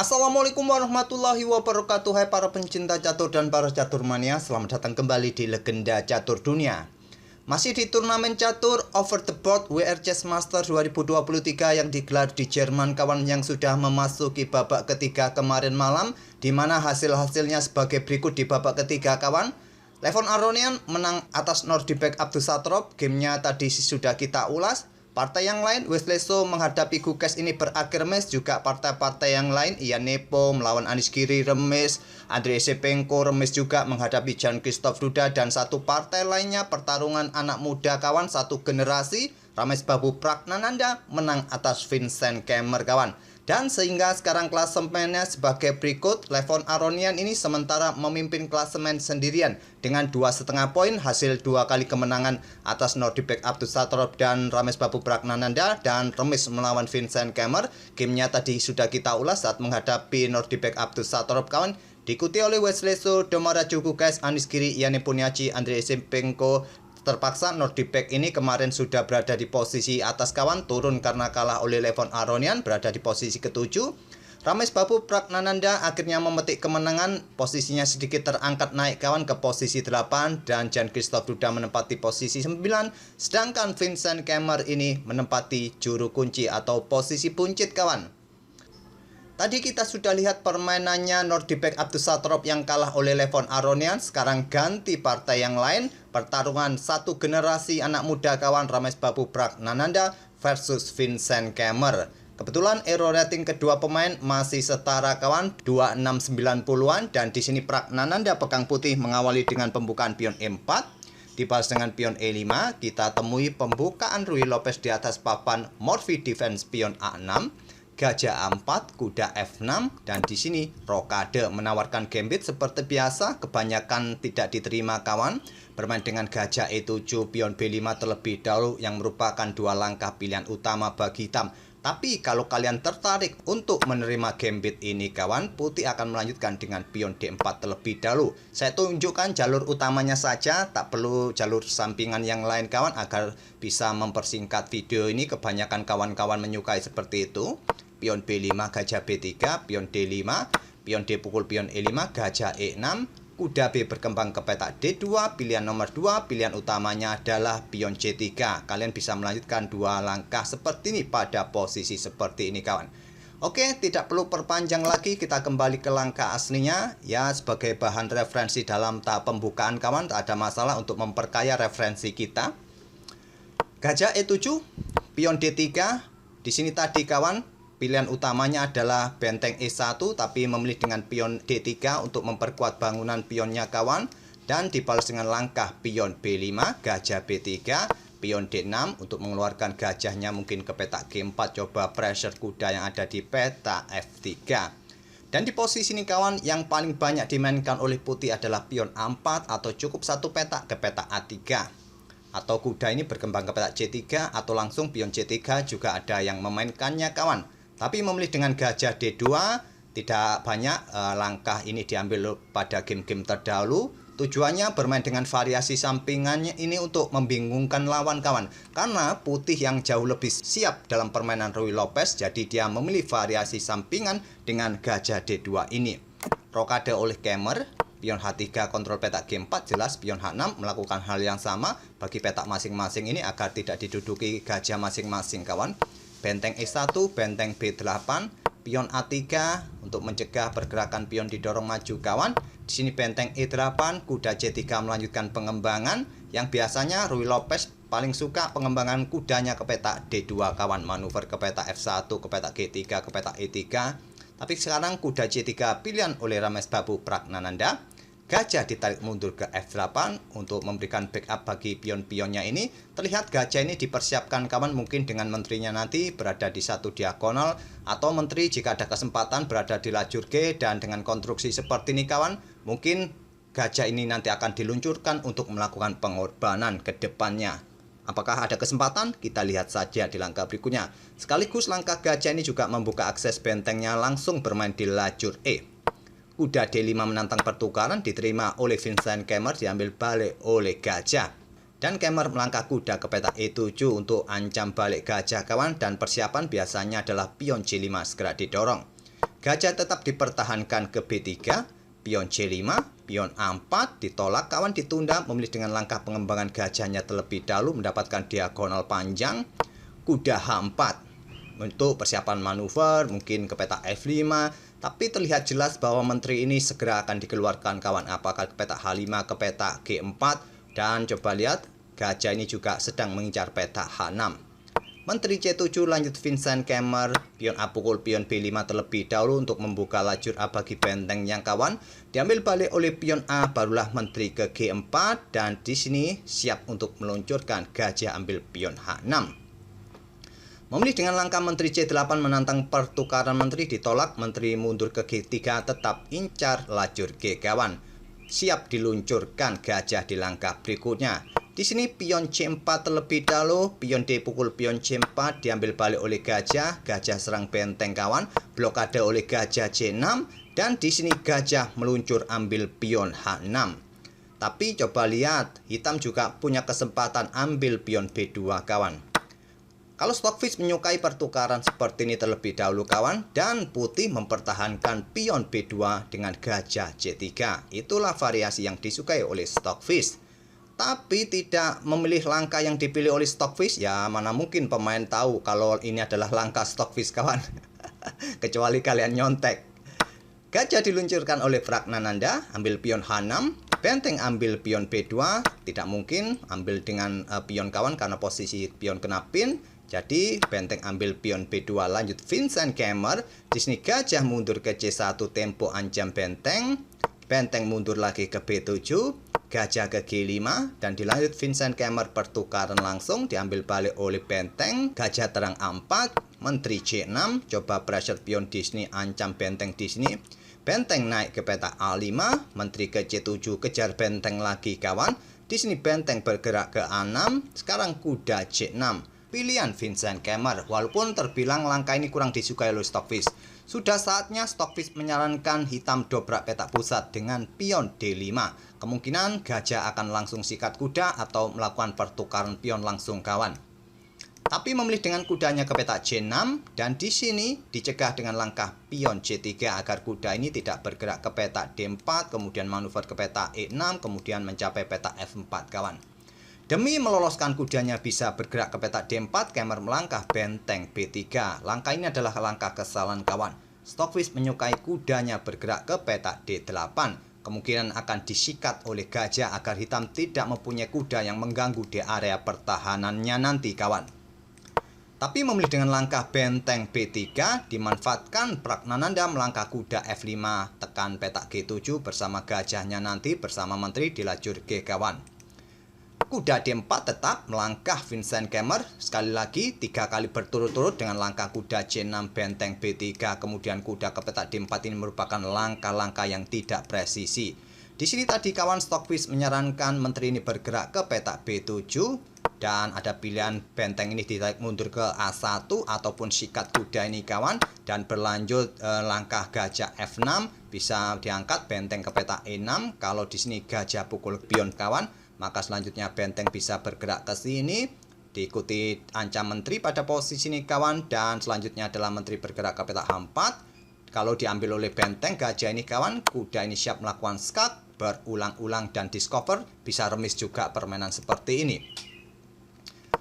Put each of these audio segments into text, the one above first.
Assalamualaikum warahmatullahi wabarakatuh. Hai para pencinta catur dan para catur mania, selamat datang kembali di Legenda Catur Dunia. Masih di turnamen catur Over the Board WR Chess Master 2023 yang digelar di Jerman kawan, yang sudah memasuki babak ketiga kemarin malam, di mana hasil-hasilnya sebagai berikut di babak ketiga kawan. Levon Aronian menang atas Nordibek Abdusattorov, gamenya tadi sudah kita ulas. Partai yang lain, Wesley So menghadapi Gukes ini berakhir remis. Juga partai-partai yang lain, Ian Nepo melawan Anish Giri remis, Andrei Shevchenko remis juga menghadapi Jan-Christoph Duda. Dan satu partai lainnya, pertarungan anak muda kawan, satu generasi, Ramesh Babu Pragnananda menang atas Vincent Kemmer kawan. Dan sehingga sekarang klasemennya sebagai berikut. Levon Aronian ini sementara memimpin klasemen sendirian dengan 2,5 poin hasil 2 kali kemenangan atas Nordibek Abdusattorov dan Ramesh Babu Pragnananda, dan remis melawan Vincent Kemmer. Gamenya tadi sudah kita ulas saat menghadapi Nordibek Abdusattorov kawan. Diikuti oleh Wesley So, Domaraju Gukes, Anish Giri, Ian Nepomniachtchi, Andrei Shevchenko. Terpaksa Nordibek ini kemarin sudah berada di posisi atas kawan, turun karena kalah oleh Levon Aronian, berada di posisi ke-7. Ramesh Babu Pragnananda akhirnya memetik kemenangan, posisinya sedikit terangkat naik kawan ke posisi 8, dan Jan-Christoph Duda menempati posisi 9, sedangkan Vincent Kemmer ini menempati juru kunci atau posisi buncit kawan. Tadi kita sudah lihat permainannya Nordibek Abdusattorov yang kalah oleh Levon Aronian. Sekarang ganti partai yang lain, pertarungan satu generasi anak muda kawan, Ramesh Babu Pragnananda versus Vincent Kemmer. Kebetulan error rating kedua pemain masih setara kawan, 2690-an, dan di sini Pragnananda pegang putih mengawali dengan pembukaan pion E4. Dibalas dengan pion E5, kita temui pembukaan Ruy Lopez di atas papan, Morphy defense pion A6. Gajah A4, kuda F6, dan di sini rokade menawarkan gambit seperti biasa, kebanyakan tidak diterima kawan. Bermain dengan gajah E7, pion B5 terlebih dahulu yang merupakan dua langkah pilihan utama bagi hitam. Tapi kalau kalian tertarik untuk menerima gambit ini kawan, putih akan melanjutkan dengan pion D4 terlebih dahulu. Saya tunjukkan jalur utamanya saja, tak perlu jalur sampingan yang lain kawan, agar bisa mempersingkat video ini. Kebanyakan kawan-kawan menyukai seperti itu. Pion B5, gajah B3, pion D5, pion D pukul pion E5, gajah E6, kuda B berkembang ke petak D2, pilihan nomor 2, pilihan utamanya adalah pion C3. Kalian bisa melanjutkan dua langkah seperti ini pada posisi seperti ini kawan. Oke, tidak perlu perpanjang lagi, kita kembali ke langkah aslinya. Ya, sebagai bahan referensi dalam tahap pembukaan kawan, tak ada masalah untuk memperkaya referensi kita. Gajah E7, pion D3, di sini tadi kawan, pilihan utamanya adalah benteng E1, tapi memilih dengan pion D3 untuk memperkuat bangunan pionnya kawan. Dan dibalas dengan langkah pion B5, gajah B3, pion D6 untuk mengeluarkan gajahnya mungkin ke petak G4, coba pressure kuda yang ada di petak F3. Dan di posisi ini kawan, yang paling banyak dimainkan oleh putih adalah pion A4 atau cukup satu petak ke petak A3. Atau kuda ini berkembang ke petak C3 atau langsung pion C3 juga ada yang memainkannya kawan. Tapi memilih dengan gajah D2, tidak banyak langkah ini diambil pada game-game terdahulu. Tujuannya bermain dengan variasi sampingannya ini untuk membingungkan lawan kawan. Karena putih yang jauh lebih siap dalam permainan Ruy Lopez, jadi dia memilih variasi sampingan dengan gajah D2 ini. Rokade oleh Kemmer, pion H3 kontrol petak G4, jelas pion H6 melakukan hal yang sama bagi petak masing-masing ini agar tidak diduduki gajah masing-masing kawan. Benteng E1, benteng B8, pion A3 untuk mencegah pergerakan pion didorong maju kawan. Di sini benteng E8, kuda C3 melanjutkan pengembangan, yang biasanya Ruy Lopez paling suka pengembangan kudanya ke petak D2 kawan, manuver ke petak F1, ke petak G3, ke petak E3. Tapi sekarang kuda C3 pilihan oleh Ramesh Babu Pragnananda. Gajah ditarik mundur ke F8 untuk memberikan backup bagi pion-pionnya ini. Terlihat gajah ini dipersiapkan kawan, mungkin dengan menterinya nanti berada di satu diagonal, atau menteri jika ada kesempatan berada di lajur G. Dan dengan konstruksi seperti ini kawan, mungkin gajah ini nanti akan diluncurkan untuk melakukan pengorbanan ke depannya. Apakah ada kesempatan? Kita lihat saja di langkah berikutnya. Sekaligus langkah gajah ini juga membuka akses bentengnya langsung bermain di lajur E. Kuda D5 menantang pertukaran, diterima oleh Vincent Kemmer, diambil balik oleh gajah. Dan Kemmer melangkah kuda ke petak E7 untuk ancam balik gajah kawan, dan persiapan biasanya adalah pion C5 segera didorong. Gajah tetap dipertahankan ke B3, pion C5, pion A4 ditolak, kawan ditunda memilih dengan langkah pengembangan gajahnya terlebih dahulu mendapatkan diagonal panjang, kuda H4 untuk persiapan manuver, mungkin ke peta F5, tapi terlihat jelas bahwa menteri ini segera akan dikeluarkan, kawan. Apakah ke peta H5, ke peta G4, dan coba lihat gajah ini juga sedang mengincar peta H6. Menteri C7 lanjut Vincent Kemmer, pion A pukul pion B5 terlebih dahulu untuk membuka lajur A bagi bentengnya, kawan. Diambil balik oleh pion A, barulah menteri ke G4, dan di sini siap untuk meluncurkan gajah ambil pion H6. Memilih dengan langkah menteri C8 menantang pertukaran menteri ditolak, menteri mundur ke G3 tetap incar lajur G, kawan. Siap diluncurkan gajah di langkah berikutnya. Di sini pion C4 terlebih dahulu, pion D pukul pion C4 diambil balik oleh gajah, gajah serang benteng, kawan. Blokade oleh gajah C6, dan di sini gajah meluncur ambil pion H6. Tapi coba lihat, hitam juga punya kesempatan ambil pion B2, kawan. Kalau Stockfish menyukai pertukaran seperti ini terlebih dahulu, kawan, dan putih mempertahankan pion B2 dengan gajah C3. Itulah variasi yang disukai oleh Stockfish. Tapi tidak memilih langkah yang dipilih oleh Stockfish, ya mana mungkin pemain tahu kalau ini adalah langkah Stockfish, kawan. Kecuali kalian nyontek. Gajah diluncurkan oleh Pragnananda, ambil pion H6, benteng ambil pion B2, tidak mungkin ambil dengan pion, kawan, karena posisi pion kena pin. Jadi benteng ambil pion B2, lanjut Vincent Kemmer. Di sini gajah mundur ke C1, tempo ancam benteng. Benteng mundur lagi ke B7, gajah ke G5, dan dilanjut Vincent Kemmer pertukaran langsung diambil balik oleh benteng. Gajah terang A4, menteri C6, coba pressure pion di sini, ancam benteng di sini. Benteng naik ke peta A5, menteri ke C7, kejar benteng lagi, kawan. Di sini benteng bergerak ke A6, sekarang kuda C6. Pilihan Vincent Kemmer, walaupun terbilang langkah ini kurang disukai oleh Stockfish. Sudah saatnya Stockfish menyarankan hitam dobrak peta pusat dengan pion D5. Kemungkinan gajah akan langsung sikat kuda atau melakukan pertukaran pion langsung, kawan. Tapi memilih dengan kudanya ke peta C6, dan di sini dicegah dengan langkah pion C3 agar kuda ini tidak bergerak ke peta D4, kemudian manuver ke peta E6, kemudian mencapai peta F4, kawan. Demi meloloskan kudanya bisa bergerak ke peta D4, Kemmer melangkah benteng B3. Langkah ini adalah langkah kesalahan, kawan. Stockfish menyukai kudanya bergerak ke peta D8. Kemungkinan akan disikat oleh gajah agar hitam tidak mempunyai kuda yang mengganggu di area pertahanannya nanti, kawan. Tapi memilih dengan langkah benteng B3, dimanfaatkan Pragnananda melangkah kuda F5, tekan peta G7 bersama gajahnya nanti bersama menteri di lajur G, kawan. Kuda D4 tetap melangkah Vincent Kemmer, sekali lagi 3 kali berturut-turut dengan langkah kuda C6 benteng B3, kemudian kuda ke peta D4 ini merupakan langkah-langkah yang tidak presisi. Di sini tadi, kawan, Stockfish menyarankan menteri ini bergerak ke peta B7, dan ada pilihan benteng ini ditarik mundur ke A1 ataupun sikat kuda ini, kawan, dan berlanjut langkah gajah F6 bisa diangkat benteng ke peta E6. Kalau di sini gajah pukul pion, kawan, maka selanjutnya benteng bisa bergerak ke sini, diikuti ancam menteri pada posisi ini, kawan, dan selanjutnya adalah menteri bergerak ke peta H4. Kalau diambil oleh benteng gajah ini, kawan, kuda ini siap melakukan skak berulang-ulang dan discover, bisa remis juga permainan seperti ini.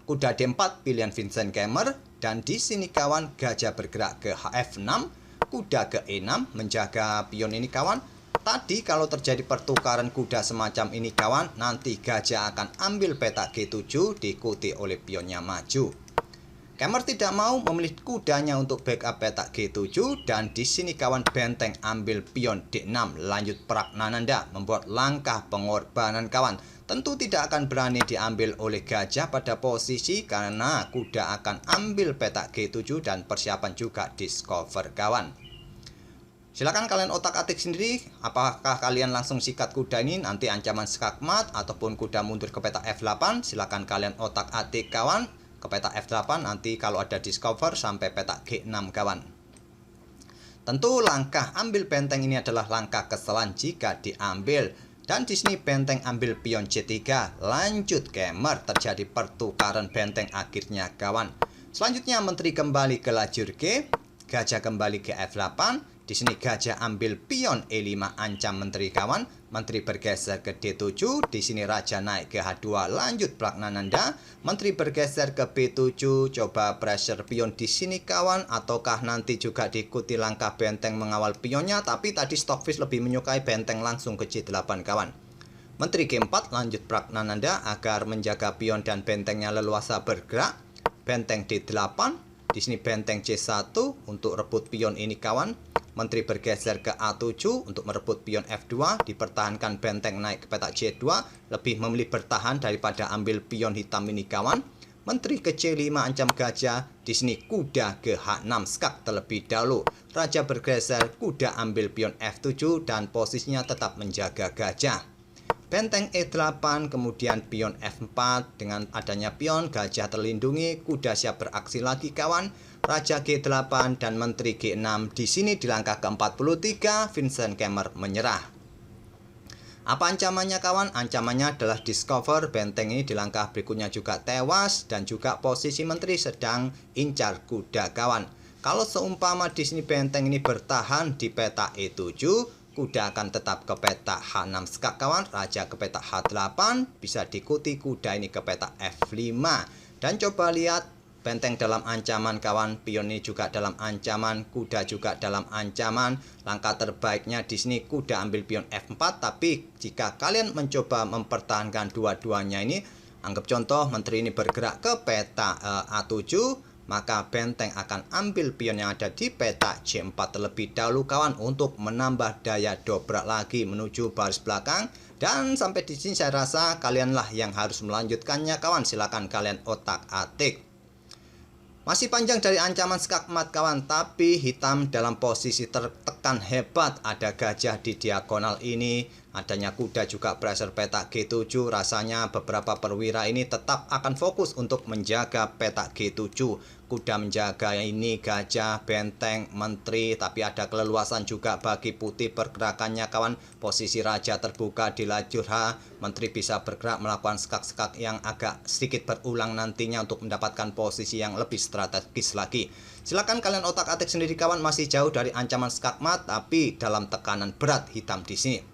Kuda D4 pilihan Vincent Kemmer, dan di sini, kawan, gajah bergerak ke F6, kuda ke E6 menjaga pion ini, kawan. Tadi kalau terjadi pertukaran kuda semacam ini, kawan, nanti gajah akan ambil peta G7 diikuti oleh pionnya maju. Kemmer tidak mau memilih kudanya untuk backup peta G7, dan di sini, kawan, benteng ambil pion D6, lanjut Pragnananda membuat langkah pengorbanan, kawan. Tentu tidak akan berani diambil oleh gajah pada posisi karena kuda akan ambil peta G7 dan persiapan juga discover, kawan. Silakan kalian otak-atik sendiri, apakah kalian langsung sikat kuda ini nanti ancaman skakmat ataupun kuda mundur ke peta F8. Silakan kalian otak-atik, kawan, ke peta F8 nanti kalau ada discover sampai peta G6, kawan. Tentu langkah ambil benteng ini adalah langkah kesalahan jika diambil. Dan di sini benteng ambil pion C3, lanjut Kemmer, terjadi pertukaran benteng akhirnya, kawan. Selanjutnya menteri kembali ke lajur G, gajah kembali ke F8, Di sini gajah ambil pion E5 ancam menteri kawan. Menteri bergeser ke D7. Di sini raja naik ke H2 lanjut Pragnananda. Menteri bergeser ke B7. Coba pressure pion di sini kawan. Ataukah nanti juga diikuti langkah benteng mengawal pionnya. Tapi tadi Stockfish lebih menyukai benteng langsung ke C8 kawan. Menteri G4 lanjut Pragnananda agar menjaga pion dan bentengnya leluasa bergerak. Benteng D8. Di sini benteng C1 untuk rebut pion ini kawan. Menteri bergeser ke A7 untuk merebut pion F2, dipertahankan benteng naik ke petak C2, lebih memilih bertahan daripada ambil pion hitam ini kawan. Menteri ke C5 ancam gajah, di sini kuda ke H6 skak terlebih dahulu. Raja bergeser, kuda ambil pion F7 dan posisinya tetap menjaga gajah. Benteng E8, kemudian pion F4, dengan adanya pion, gajah terlindungi, kuda siap beraksi lagi kawan. Raja G8 dan Menteri G6, di sini di langkah ke-43, Vincent Kemmer menyerah. Apa ancamannya kawan? Ancamannya adalah discover, benteng ini di langkah berikutnya juga tewas, dan juga posisi menteri sedang incar kuda kawan. Kalau seumpama di sini benteng ini bertahan di peta E7, kuda akan tetap ke peta H6 skak kawan, raja ke peta H8, bisa diikuti kuda ini ke peta F5. Dan coba lihat benteng dalam ancaman kawan, pion ini juga dalam ancaman, kuda juga dalam ancaman. Langkah terbaiknya di sini kuda ambil pion F4, tapi jika kalian mencoba mempertahankan dua-duanya ini, anggap contoh menteri ini bergerak ke peta A7, maka benteng akan ambil pion yang ada di peta C4 terlebih dahulu kawan untuk menambah daya dobrak lagi menuju baris belakang. Dan sampai di sini saya rasa kalianlah yang harus melanjutkannya kawan, silakan kalian otak-atik. Masih panjang dari ancaman skakmat kawan, tapi hitam dalam posisi tertekan hebat. Ada gajah di diagonal ini, adanya kuda juga pressure petak G7. Rasanya beberapa perwira ini tetap akan fokus untuk menjaga petak G7. Kuda menjaga ini, gajah, benteng, menteri, tapi ada keleluasan juga bagi putih pergerakannya kawan. Posisi raja terbuka di lajur H, menteri bisa bergerak melakukan skak-skak yang agak sedikit berulang nantinya untuk mendapatkan posisi yang lebih strategis lagi. Silakan kalian otak-atik sendiri kawan, masih jauh dari ancaman skakmat, tapi dalam tekanan berat hitam di sini.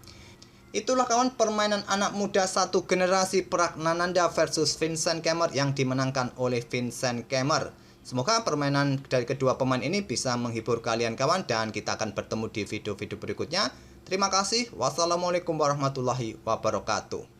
Itulah kawan permainan anak muda satu generasi Pragnananda versus Vincent Kemmer yang dimenangkan oleh Vincent Kemmer. Semoga permainan dari kedua pemain ini bisa menghibur kalian kawan, dan kita akan bertemu di video-video berikutnya. Terima kasih. Wassalamualaikum warahmatullahi wabarakatuh.